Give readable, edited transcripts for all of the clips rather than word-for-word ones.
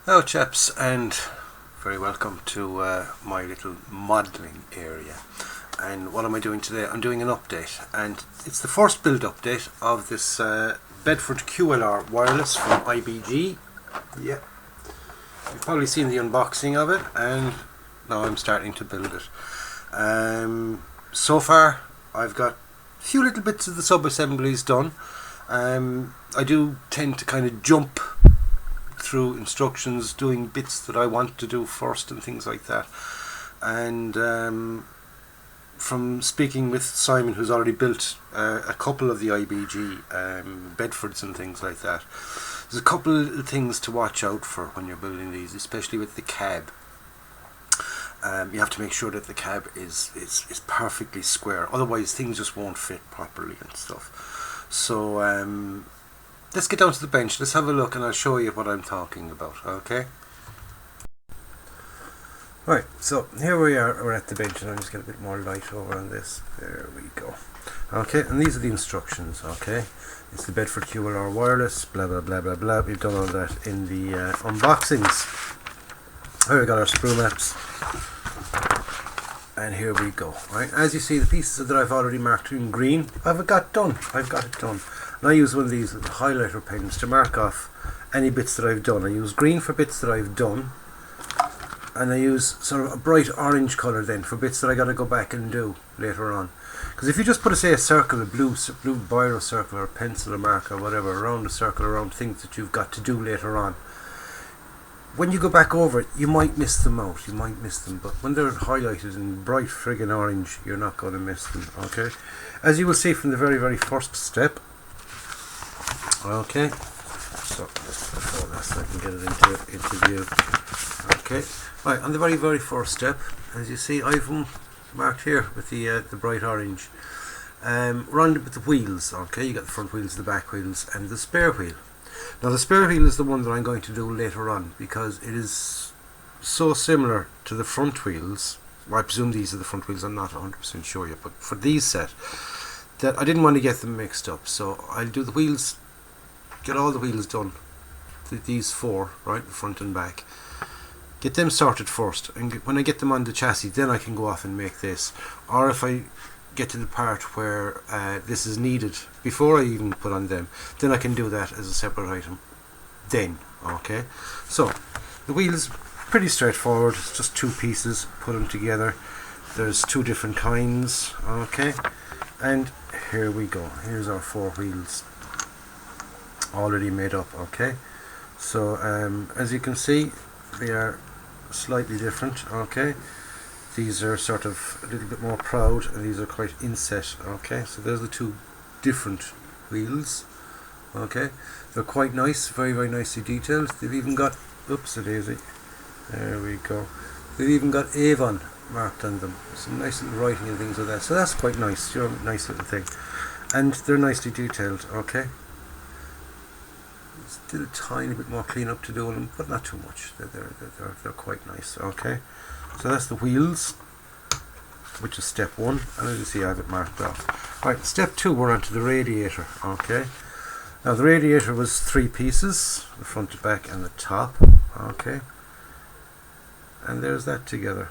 Hello chaps, and very welcome to my little modelling area. And what am I doing today? I'm doing an update, and it's the first build update of this Bedford QLR wireless from IBG. Yeah, you've probably seen the unboxing of it, and now I'm starting to build it. So far I've got a few little bits of the sub-assemblies done. I do tend to kind of jump through instructions, doing bits that I want to do first and things like that. And from speaking with Simon, who's already built a couple of the IBG Bedfords and things like that, there's a couple of things to watch out for when you're building these, especially with the cab. You have to make sure that the cab is perfectly square, otherwise things just won't fit properly and stuff. So let's get down to the bench, let's have a look, and I'll show you what I'm talking about, okay? Right, so here we are, we're at the bench, and I'll just get a bit more light over on this. There we go. Okay, and these are the instructions, okay? It's the Bedford QLR wireless, blah blah blah blah blah. We've done all that in the unboxings. Here we got our sprue maps. And here we go. Right, as you see, the pieces that I've already marked in green, I've got it done. And I use one of these highlighter pens to mark off any bits that I've done. I use green for bits that I've done, and I use sort of a bright orange colour then for bits that I got to go back and do later on. Because if you just put, say, a circle, a blue biro circle or a pencil or marker or whatever around the circle, around things that you've got to do later on, when you go back over it, you might miss them out, but when they're highlighted in bright friggin' orange, you're not going to miss them, okay? As you will see from the very first step, okay, so just before that so I can get it into view, okay, right, on the very first step, as you see, I've marked here with the bright orange, rounded with the wheels, okay, you got the front wheels, the back wheels, and the spare wheel. Now the spare wheel is the one that I'm going to do later on, because it is so similar to the front wheels. Well, I presume these are the front wheels, I'm not 100% sure yet, but for these set, that I didn't want to get them mixed up, so I'll do the wheels, get all the wheels done, these four, right, the front and back, get them sorted first, and when I get them on the chassis, then I can go off and make this. Or if I get to the part where this is needed before I even put on them, then I can do that as a separate item then, okay? So the wheel is pretty straightforward, it's just two pieces, put them together. There's two different kinds, okay? And here we go, here's our four wheels already made up, okay? So as you can see, they are slightly different, okay? These are sort of a little bit more proud, and these are quite inset, okay? So there's the two different wheels, okay? They're quite nice, very nicely detailed. They've even got, oops a daisy, there we go. They've even got Avon marked on them. Some nice little writing and things like that. So that's quite nice, you know, nice little thing. And they're nicely detailed, okay? Still a tiny bit more clean up to do on them, but not too much. They're quite nice, okay? So that's the wheels, which is step one, and as you see I have it marked off. Right, step two, we're onto the radiator, okay? Now the radiator was three pieces, the front, the back and the top, okay? And there's that together,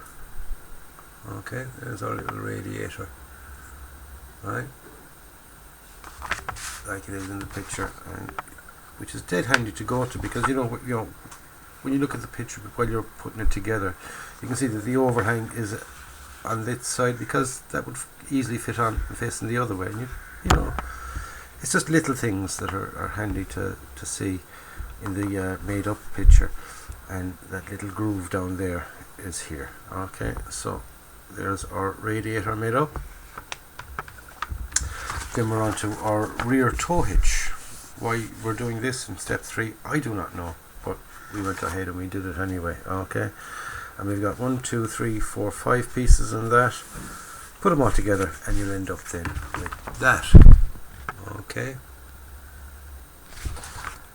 okay? There's our little radiator, right? Like it is in the picture, and which is dead handy to go to, because you know when you look at the picture while you're putting it together, you can see that the overhang is on this side, because that would easily fit on and facing the other way. And you know, it's just little things that are handy to see in the made up picture. And that little groove down there is here, okay? So there's our radiator made up. Then we're on to our rear tow hitch. Why we're doing this in step three, I do not know, but we went ahead and we did it anyway, okay? And we've got 1, 2, 3, 4, 5 pieces in that. Put them all together and you'll end up then with that, okay?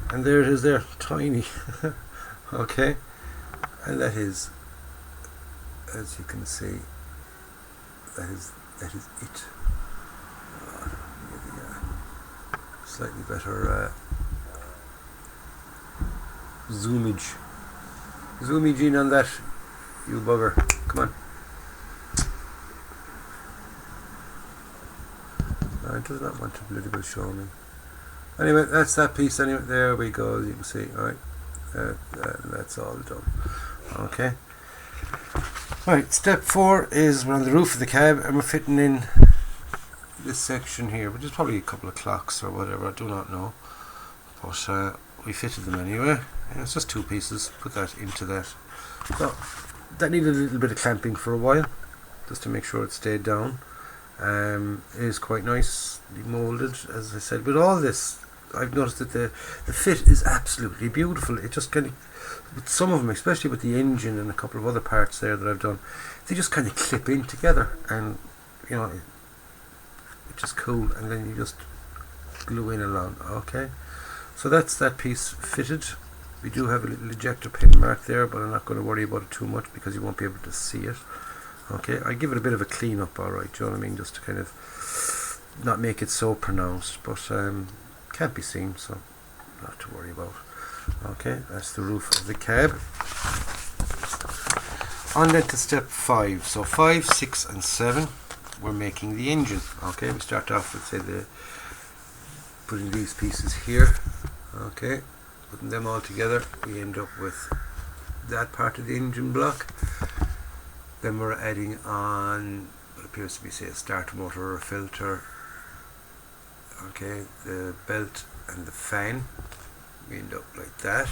And there it is there, tiny, okay? And that is, as you can see, that is it. Slightly better zoomage Zoom in on that, you bugger. Come on. It does not want to bloody well show me. Anyway, that's that piece. Anyway, there we go. As you can see, alright. That's all done. Okay. Right. Step 4 is we're on the roof of the cab and we're fitting in this section here, which is probably a couple of clocks or whatever. I do not know, but we fitted them anyway. And it's just 2 pieces. Put that into that. So that needed a little bit of clamping for a while, just to make sure it stayed down. It is quite nicely moulded, as I said. With all this, I've noticed that the fit is absolutely beautiful. It just kind of, with some of them, especially with the engine and a couple of other parts there that I've done, they just kind of clip in together, and you know, it's just cool. And then you just glue in along. Okay, so that's that piece fitted. We do have a little ejector pin mark there, but I'm not going to worry about it too much because you won't be able to see it. Okay, I give it a bit of a clean up, alright, do you know what I mean, just to kind of not make it so pronounced, but can't be seen, so not to worry about. Okay, that's the roof of the cab. On then to step 5. So 5, 6 and 7, we're making the engine. Okay, we start off with, say, putting these pieces here. Okay, putting them all together, we end up with that part of the engine block. Then we're adding on what appears to be, say, a starter motor or a filter. Okay, the belt and the fan. We end up like that.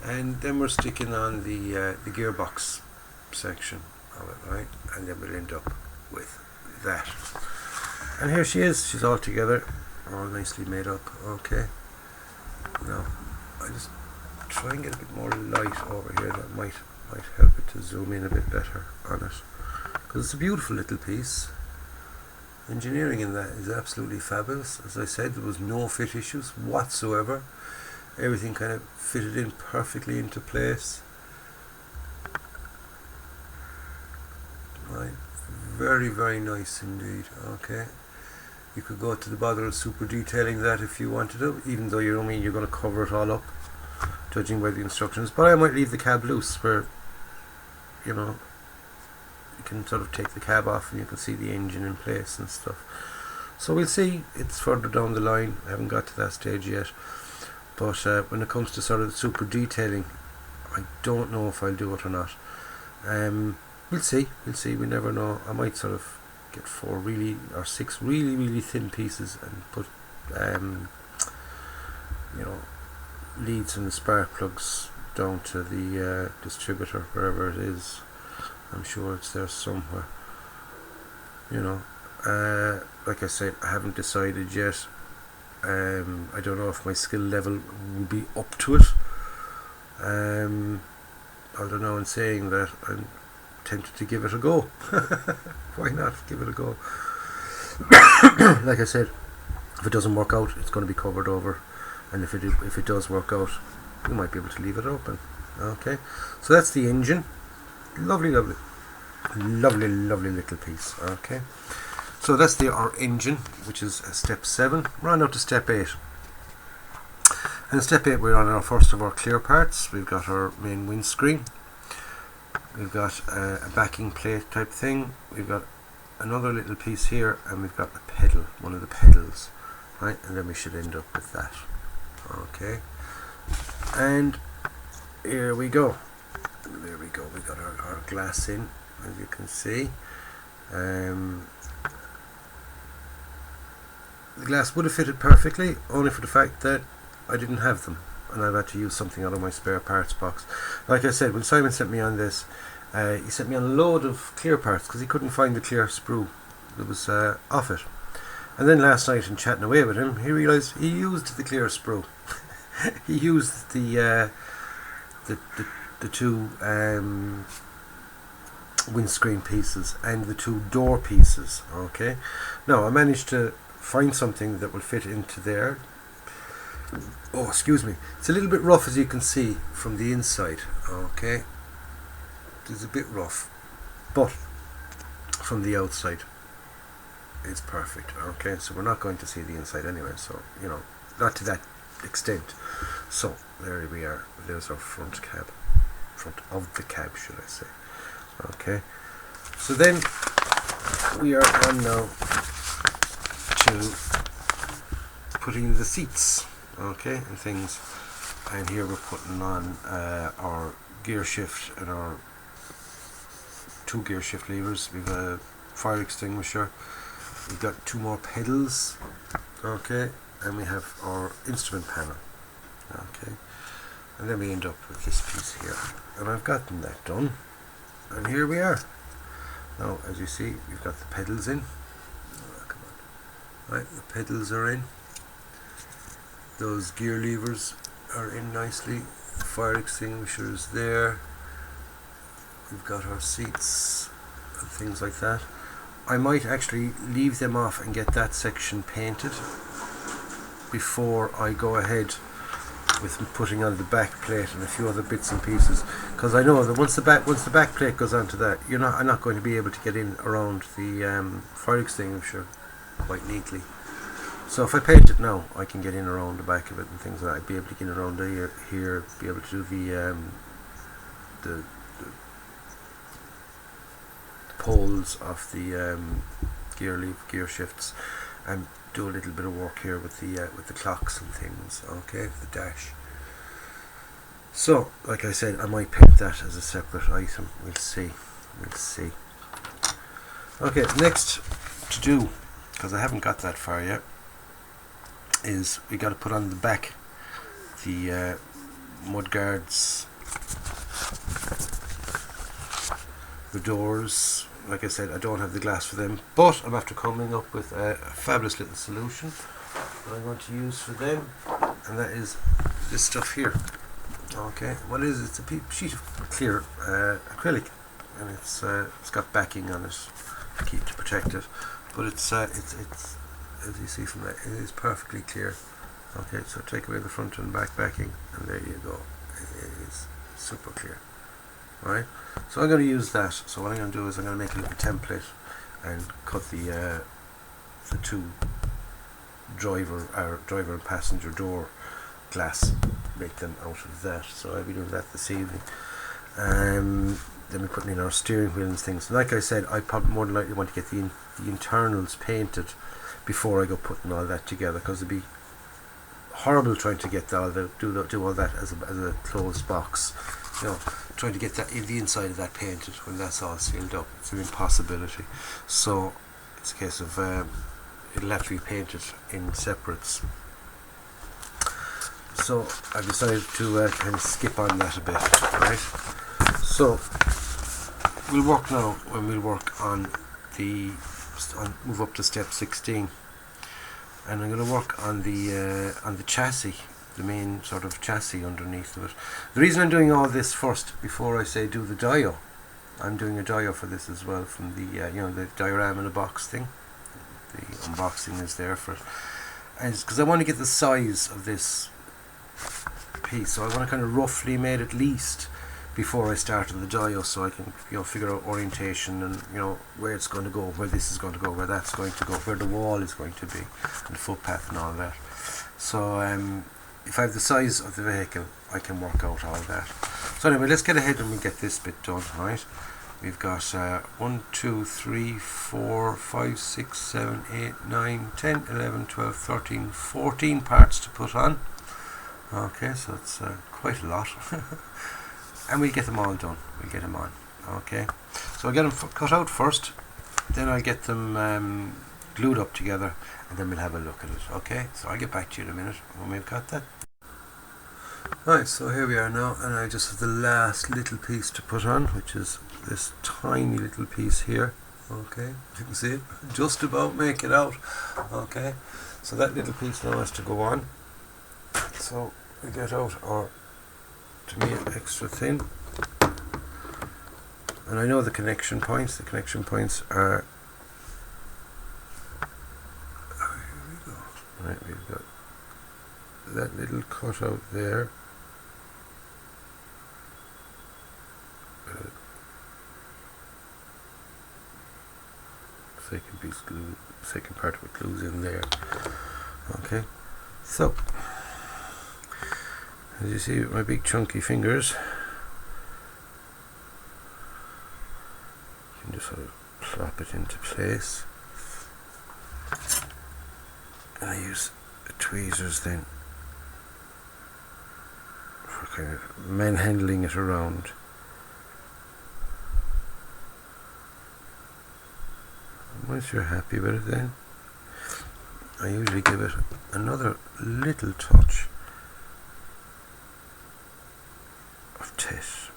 And then we're sticking on the gearbox section of it, right? And then we'll end up with that. And here she is. She's all together, all nicely made up. Okay. Now, I just try and get a bit more light over here. That might help it to zoom in a bit better on it, because it's a beautiful little piece. Engineering in that is absolutely fabulous. As I said, there was no fit issues whatsoever. Everything kind of fitted in perfectly into place. Right, very, very nice indeed. Okay, you could go to the bother of super detailing that if you wanted to, even though you don't mean you're going to cover it all up, judging by the instructions. But I might leave the cab loose, where you know, you can sort of take the cab off and you can see the engine in place and stuff. So we'll see. It's further down the line. I haven't got to that stage yet. But when it comes to sort of the super detailing, I don't know if I'll do it or not. We'll see. We'll see. We never know. I might sort of get 4 really, or 6 really, really thin pieces and put, you know, leads and the spark plugs down to the distributor, wherever it is. I'm sure it's there somewhere. You know, like I said, I haven't decided yet. I don't know if my skill level will be up to it. I don't know. In saying that, I'm tempted to give it a go. Why not give it a go? Like I said, if it doesn't work out, it's going to be covered over, and if it does work out, we might be able to leave it open. Okay, so that's the engine. Lovely, lovely, lovely, lovely little piece. Okay, so that's our engine, which is step 7. We're on now to step 8. And step 8, we're on our first of our clear parts. We've got our main windscreen. We've got a backing plate type thing. We've got another little piece here, and we've got a pedal, one of the pedals, right? And then we should end up with that. Okay, and here we go. There we go. We got our glass in, as you can see. The glass would have fitted perfectly, only for the fact that I didn't have them, and I've had to use something out of my spare parts box. Like I said, when Simon sent me on this, he sent me on a load of clear parts because he couldn't find the clear sprue that was off it. And then last night, in chatting away with him, he realised he used the clear sprue. He used the 2 windscreen pieces and the 2 door pieces. Okay, now I managed to find something that will fit into there. Oh, excuse me, it's a little bit rough, as you can see from the inside. Okay, it's a bit rough, but from the outside it's perfect. Okay, so we're not going to see the inside anyway, so you know, not to that extent. So there we are. There's our front cab. front of the cab, should I say. Okay, so then we are on now to putting the seats, okay, and things. And here we're putting on our gear shift and our 2 gear shift levers. We've a fire extinguisher. We've got 2 more pedals, okay, and we have our instrument panel, okay, and then we end up with this piece here, and I've gotten that done, and here we are. Now, as you see, we've got the pedals in. Oh, come on. Right, the pedals are in. Those gear levers are in nicely. The fire extinguisher is there. We've got our seats and things like that. I might actually leave them off and get that section painted before I go ahead with putting on the back plate and a few other bits and pieces, because I know that once the back plate goes onto that, I'm not going to be able to get in around the fire extinguisher quite neatly. So if I paint it now, I can get in around the back of it and things like that. I'd be able to get in around here, be able to do the poles of the gear shifts, and do a little bit of work here with the clocks and things, okay, the dash. So like I said, I might paint that as a separate item. We'll see. Okay, next to do, because I haven't got that far yet, is we got to put on the back the mud guards, the doors. Like I said, I don't have the glass for them, but I'm after coming up with a fabulous little solution that I'm going to use for them, and that is this stuff here. Okay, what is it? It's a sheet of clear acrylic, and it's got backing on it to protect it, but it's as you see from that, it is perfectly clear. Okay, so take away the front and back backing, and there you go. It is super clear. Right, so I'm going to use that. So what I'm going to do is I'm going to make a little template and cut the 2 driver and passenger door glass, make them out of that. So I'll be doing that this evening. Then we're putting in our steering wheel and things. And like I said, I probably more than likely want to get the internals painted before I go putting all that together, because it'd be horrible trying to get do all that as a closed box. Trying to get the inside of that painted when that's all sealed up, it's an impossibility. So it's a case of it'll have to be painted in separates. So I decided to kind of skip on that a bit, right? So we'll work now, when we'll work on move up to step 16, and I'm going to work on the chassis, the main sort of chassis underneath of it. The reason I'm doing all this first, before I say do the dio, I'm doing a dio for this as well, from the the diorama in a box thing. The unboxing is there for it, and it's because I want to get the size of this piece, so I want to kind of roughly made at least before I started the dio, so I can figure out orientation and where it's going to go, where this is going to go, where that's going to go, where the wall is going to be, and the footpath and all that. So if I have the size of the vehicle, I can work out all that. So anyway, let's get ahead and we get this bit done, right? We've got 1, 2, 3, 4, 5, 6, 7, 8, 9, 10, 11, 12, 13, 14 parts to put on. Okay, so it's quite a lot. And we'll get them all done. We'll get them on. Okay, so I'll get them cut out first, then I'll get them glued up together, and then we'll have a look at it. Okay, so I'll get back to you in a minute when we've got that. Right, so here we are now, and I just have the last little piece to put on, which is this tiny little piece here. Okay, you can see it, just about make it out. Okay, so that little piece now has to go on. So we get out our, to me, extra thin, and I know the connection points. The connection points are, here we go. Right, we've got that little cutout there. Second piece glue, second part of it glues in there. Okay, so as you see with my big chunky fingers, it into place. And I use the tweezers then for kind of manhandling it around. Once you're happy with it, then I usually give it another little touch of Tish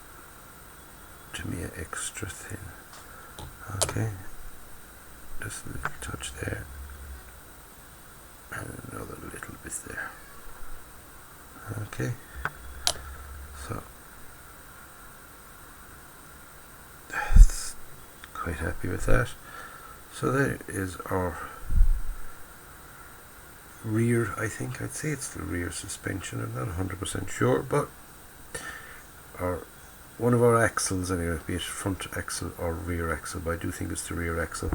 to be extra thin. Okay, just a little touch there, and another little bit there. Okay, so that's quite happy with that. So there is our rear, I think I'd say it's the rear suspension. I'm not 100% sure, but one of our axles anyway, be it front axle or rear axle, but I do think it's the rear axle.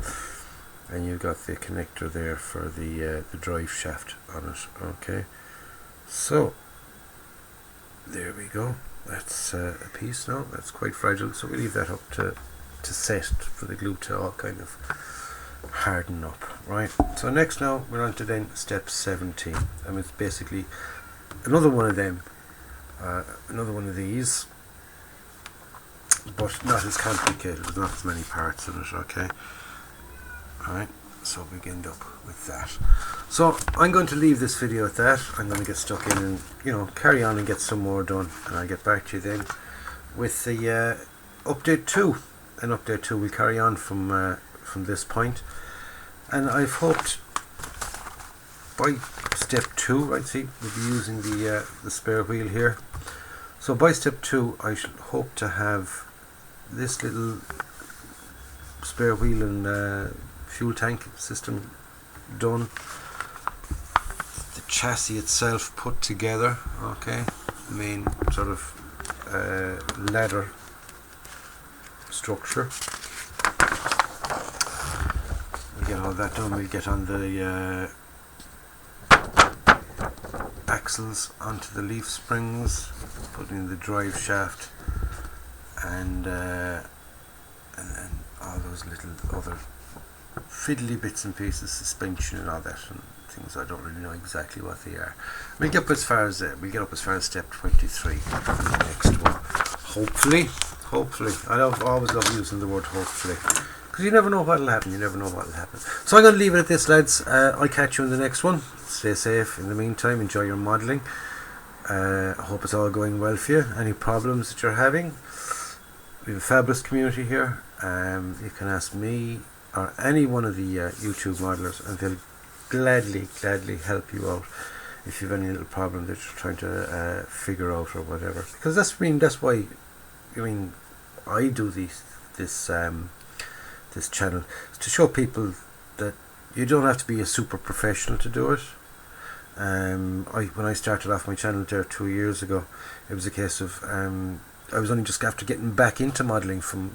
And you've got the connector there for the drive shaft on it. Okay, so there we go. That's a piece now. That's quite fragile, so we leave that up to set for the glue to all kind of harden up. Right, so next now we're on to then step 17. I mean, it's basically another one of them, another one of these, but not as complicated. There's not as many parts in it. Okay, alright, so we end up with that. So I'm going to leave this video at that. I'm going to get stuck in and, you know, carry on and get some more done, and I'll get back to you then with the update 2. And update 2 will carry on from this point. And I've hoped by step 2, right, see, we'll be using the spare wheel here. So by step 2 I should hope to have this little spare wheel and fuel tank system done, the chassis itself put together, okay, the main sort of ladder structure. We'll get all that done. We'll get on the axles onto the leaf springs, put in the drive shaft, and then all those little other fiddly bits and pieces, suspension and all that, and things I don't really know exactly what they are. We'll get up as far as step 23 the next one. Hopefully. I always love using the word hopefully, because you never know what'll happen. So I'm going to leave it at this, lads. I'll catch you in the next one. Stay safe in the meantime. Enjoy your modelling. I hope it's all going well for you. Any problems that you're having, we have a fabulous community here. You can ask me or any one of the YouTube modelers, and they'll gladly help you out if you have any little problem that you're trying to figure out or whatever. Because that's why I do this channel, to show people that you don't have to be a super professional to do it. When I started off my channel there 2 years ago, it was a case of I was only just after getting back into modelling from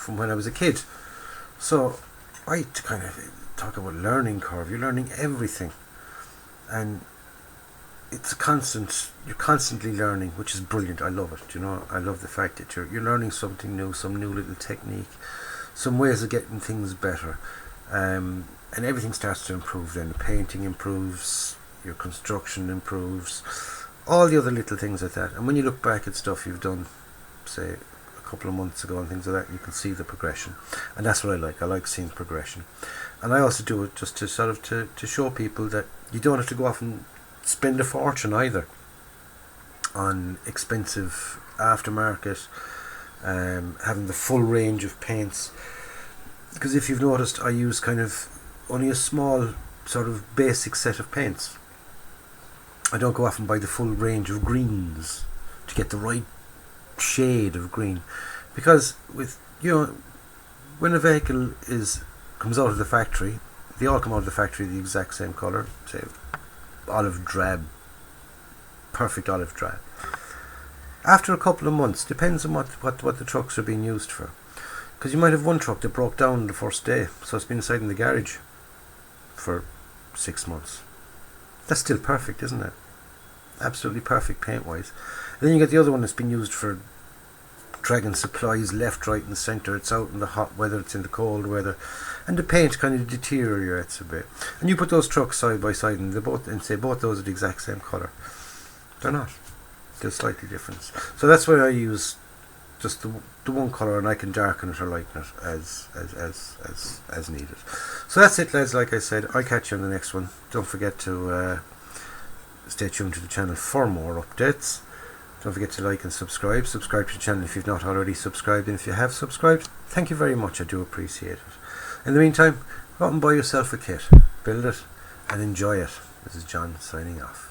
when I was a kid. So I kind of talk about learning curve. You're learning everything, and it's you're constantly learning, which is brilliant. I love it. I love the fact that you're learning something new, some new little technique, some ways of getting things better, and everything starts to improve. Then the painting improves, your construction improves, all the other little things like that. And when you look back at stuff you've done, say a couple of months ago and things like that, you can see the progression, and that's what I like. I like seeing progression, and I also do it just to sort of to show people that you don't have to go off and spend a fortune either on expensive aftermarket, having the full range of paints. Because if you've noticed, I use kind of only a small sort of basic set of paints. I don't go off and buy the full range of greens to get the right shade of green, because with when a vehicle comes out of the factory, they all come out of the factory the exact same colour, say olive drab, perfect olive drab. After a couple of months, depends on what the trucks are being used for, because you might have one truck that broke down the first day, so it's been inside in the garage for 6 months. That's still perfect, isn't it? Absolutely perfect paint wise. And then you get the other one that's been used for dragging supplies left, right and centre. It's out in the hot weather, it's in the cold weather, and the paint kind of deteriorates a bit. And you put those trucks side by side and say both those are the exact same colour. They're not. They're slightly different. So that's why I use just the one colour, and I can darken it or lighten it as needed. So that's it, lads. Like I said, I'll catch you on the next one. Don't forget to stay tuned to the channel for more updates. Don't forget to like and subscribe. Subscribe to the channel if you've not already subscribed, and if you have subscribed, thank you very much. I do appreciate it. In the meantime, go out and buy yourself a kit, build it and enjoy it. This is John signing off.